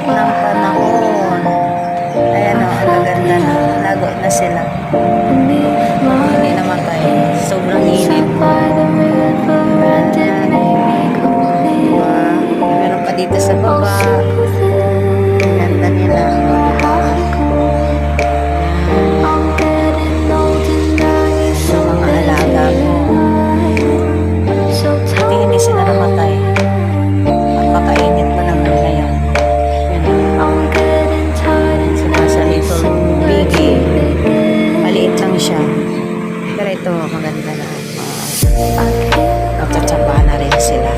ng panahon. Ayan o, ang gaganda na. Lago na sila. Hindi namatay. Sobrang init. Ayan. Diba? Meron pa dito sa baba. Ang ganda nila. Sa mga alaga ko. Buti hindi sila namatay. Napakainit pa naman ngayon. Sila sa little biggie. Maliit lang siya. Pero ito, maganda na. Nagtsatsaba na rin sila.